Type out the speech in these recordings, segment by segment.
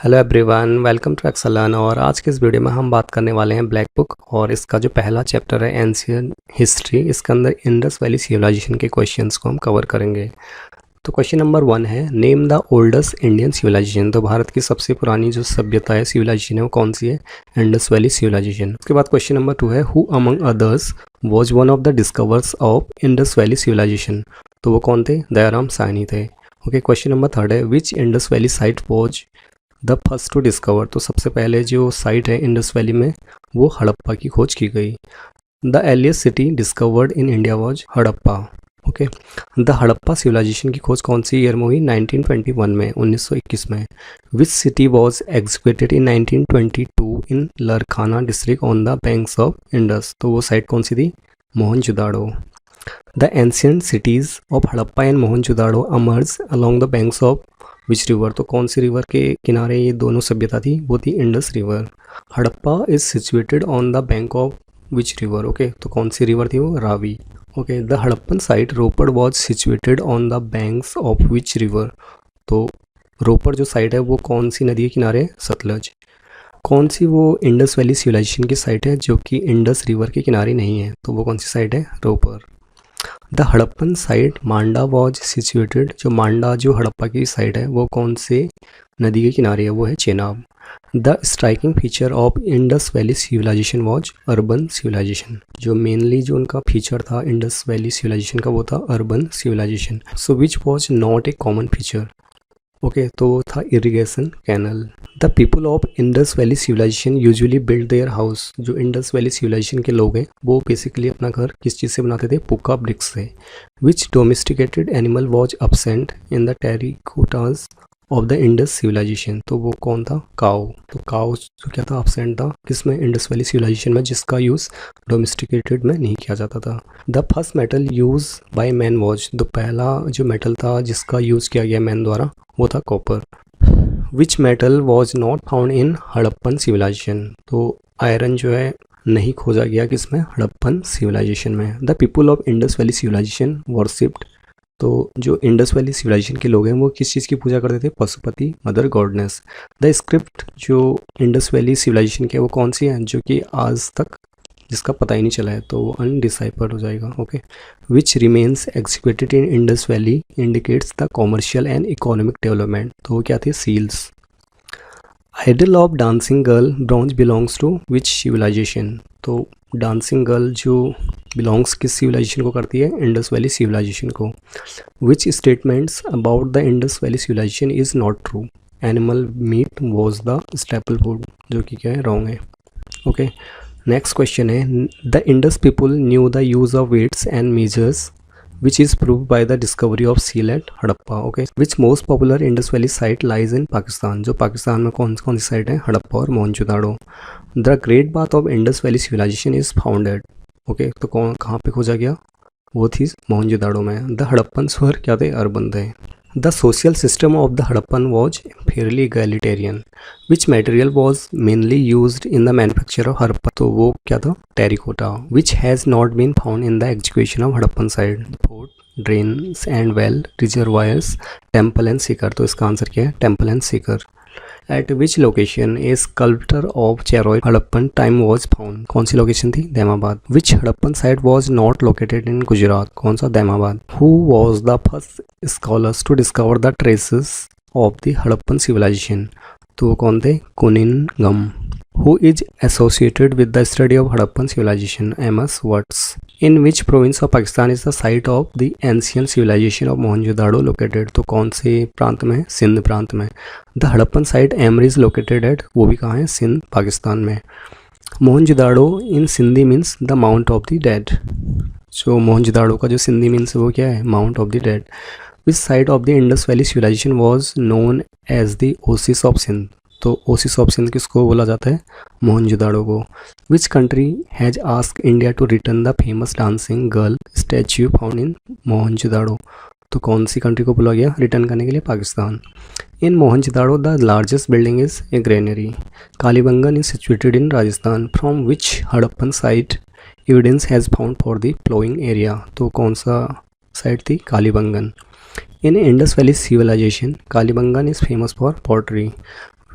Hello everyone, welcome to Excelon. और आज के इस वीडियो में हम बात करने वाले हैं ब्लैक बुक और इसका जो पहला चैप्टर है एंशियंट हिस्ट्री। इसके अंदर इंडस वैली सिविलाइजेशन के क्वेश्चंस को हम कवर करेंगे। तो क्वेश्चन नंबर 1 है, name the oldest Indian civilization. तो भारत की सबसे पुरानी जो सभ्यता है, सिविलाइजेशन है, वो कौन सी है? Indus valley Civilization. उसके बाद क्वेश्चन नंबर 2 है, who among others was one of the discovers of Indus valley Civilization. तो वो कौन थे? दयाराम साहनी थे। ओके, क्वेश्चन नंबर 3 है, which Indus valley site was the first to discover. तो सबसे पहले जो साइट है इंडस वैली में वो हड़प्पा की खोज की गई। The earliest city discovered in India was Harappa. Okay, the Harappa civilization की खोज कौन सी ईयर में हुई? 1921 में, 1921 में। Which city was executed in 1922 in Larkana district on the banks of Indus. तो वो साइट कौन सी थी? Mohenjodaro. The ancient cities of Harappa and Mohenjodaro emerge along the banks of which river. तो कौन सी रिवर के किनारे ये दोनों सभ्यता थी? वो थी Indus river. Harappa is situated on the bank of which river. Okay, तो कौन सी रिवर थी वो? Ravi. Okay, the Harappan site Ropar was situated on the banks of which river. तो रोपड़ जो साइट है वो कौन सी नदी के किनारे? सतलज। कौन सी वो इंडस वैली सिविलाइजेशन की साइट है जो कि इंडस रिवर के किनारे नहीं है? तो वो कौन सी साइट है? Ropar. The Harappan site Manda was situated. जो मांडा जो हड़प्पा की साइट है वो कौन से नदी के किनारे है? वो है Chenab. The striking feature of Indus valley civilisation was urban civilization. जो मेनली जो उनका फीचर था इंडस वैली सिविलाइजेशन का वो था urban civilization. So which was not a common feature. Okay, तो वो था irrigation canal. The people of Indus valley Civilization usually build their house. जो इंडस वैली सिविलाइजेशन के लोग हैं वो बेसिकली अपना घर किस चीज़ से बनाते थे? पुक्का ब्रिक्स से। Which domesticated animal was absent in the terracottas of the Indus civilization. तो वो कौन था? काऊ। तो काऊ जो क्या था? अब्सेंट था किसमें? इंडस वैली सिविलाइजेशन में, जिसका यूज़ डोमेस्टिकेटेड में नहीं किया जाता था। The first metal use by man was. तो पहला जो मेटल था जिसका यूज़ किया गया मैन द्वारा वो था copper. Which metal was not found in Harappan civilization. तो आयरन जो है नहीं खोजा गया किसमें? हड़प्पन सिविलाइजेशन में। The people of Indus valley Civilization worshipped. तो जो इंडस वैली सिविलाइजेशन के लोग हैं वो किस चीज़ की पूजा करते थे? Pashupati, mother goodness. The script जो इंडस वैली सिविलाइजेशन के वो कौन सी है जो कि आज तक जिसका पता ही नहीं चला है? तो वो अनडिसाइफर्ड हो जाएगा। Okay, which remains executed in Indus valley indicates the commercial and economic development. तो वो क्या थे? Seals. Idol of dancing girl bronze belongs to which civilization. तो डांसिंग गर्ल जो बिलोंग्स किस सिविलाइजेशन को करती है? इंडस वैली सिविलाइजेशन को। Which statements about the Indus valley civilisation is not true. Animal meat was the staple food. जो कि क्या है? रॉन्ग है। ओके, नेक्स्ट क्वेश्चन है, the Indus people knew the use of weights and measures which is prove by the discovery of seal at Harappa. Okay, which most popular Indus valley site lies in Pakistan. जो पाकिस्तान में कौन सी site है? हड़प्पा और Mohenjodaro. The great bath of Indus valley civilisation is founded. Okay, तो कहाँ पे खोजा गया? वो थी मोहनजोदाड़ो में। द हड़प्पन स्वर क्या थे? अर्बन थे। The social system of the Harappan was fairly egalitarian. Which material was mainly used in the manufacture of Harappa. तो वो क्या था? Terracotta. Which has not been found in the execution of Harappan site. Fort, drains and well, reservoirs, temple and seeker. तो इसका answer क्या है? Temple and seeker. At which location a sculpture of chariot Harappan time was found. कौन सी location थी? Daimabad. Which Harappan site was not located in Gujarat. कौन सा? Daimabad. Who was the first scholars to discover the traces of the Harappan civilization. तो वो कौन थे? कुनिनगम। Who is associated with the study of Harappan civilization? M.S. Watts. In which province of Pakistan is the site of the ancient civilization of Mohenjo-daro located? तो कौन से प्रांत में? सिंध प्रांत में। The Harappan site Amri is located at, वो भी कहाँ है? सिंध, पाकिस्तान में। Mohenjodaro in Sindhi means the Mount of the Dead. जो मोहनजोदाड़ो का जो सिंधी मीन्स वो क्या है? Mount of the Dead. Which site of the Indus Valley civilization was known as the Oasis of Sindh? तो ओसिस ऑफ सिंध किसको बोला जाता है? मोहनजोदाड़ो को। Which country has ask India to return the famous dancing girl statue found in Mohenjodaro. तो कौन सी country को बोला गया रिटर्न करने के लिए? Pakistan. In Mohenjodaro the largest building is a granary. Kalibangan is situated in Rajasthan. From which Harappan site evidence has found for the flowing area. तो कौन सा साइट थी? Kalibangan. In Indus Valley civilization, Kalibangan is famous for pottery.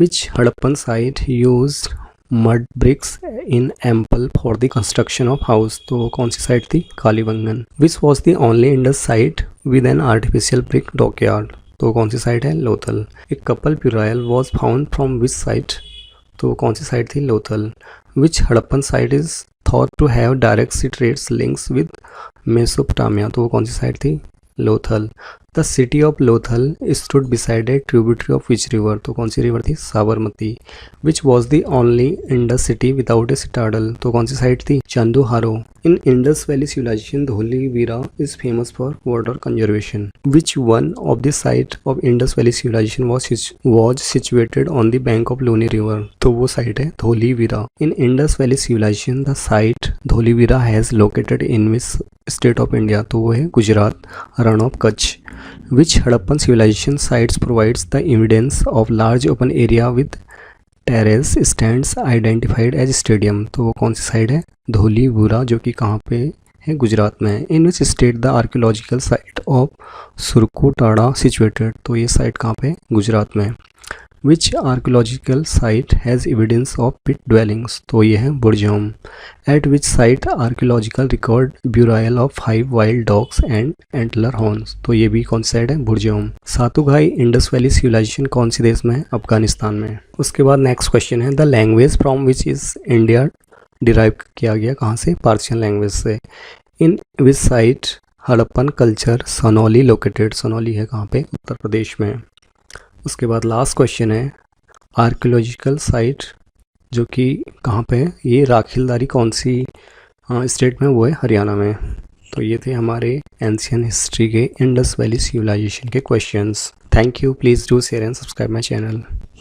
Which Harappan site used mud bricks in ample for the construction of house, तो कौन सी site थी? Kalibangan. Which was the only Indus site with N artificial brick dockyard, तो कौन सी site है? Lothal. A couple burial was found from which site, तो कौन सी साइट थी? Lothal. Which Harappan site is thought to have direct sea trades links with Mesopotamia, तो कौन सी साइट थी? Lothal. The city of Lothal stood beside a tributary of which river, तो कौन सी रिवर थी? Sabarmati. Which was the only Indus city without a citadel, तो कौन सी साइट थी? Chanhudaro. In Indus valley civilization Dholavira is famous for water conservation. Which one of the site of Indus valley civilisation was situated on the bank of Luni river, तो वो site है Dholavira. In Indus valley civilization the site Dholavira has located in which state of India, तो वो है Gujarat, Rann of Kutch. Which Harappan civilization sites provides the evidence of large open area with terrace stands identified as stadium, तो वो कौन सी साइड है? धोलीवीरा, जो कि कहाँ पे है? गुजरात में है। In which state the archaeological site of Surkotada situated, तो ये साइट कहाँ पे? गुजरात में। Which archaeological site has evidence of pit dwellings, तो ये है Burzahom. At which site archaeological record burial of 5 wild dogs and antler horns, तो ये भी कौन सी साइड है? बुरजाम। सातुघाई इंडस वैली सिविलाइजेशन कौन सी देश में है? अफगानिस्तान में। उसके बाद नेक्स्ट क्वेश्चन है the language from which is India derive किया गया, कहाँ से? पार्शियन लैंग्वेज से। In which site Harappan culture Sanauli located, Sanauli है कहाँ पे? उत्तर प्रदेश में। उसके बाद लास्ट क्वेश्चन है आर्कियोलॉजिकल साइट जो कि कहाँ पे है? ये राखीलदारी कौन सी स्टेट में? वो है हरियाणा में। तो ये थे हमारे एंशियन हिस्ट्री के इंडस वैली सिविलाइजेशन के questions. Thank you, please do share and subscribe my channel.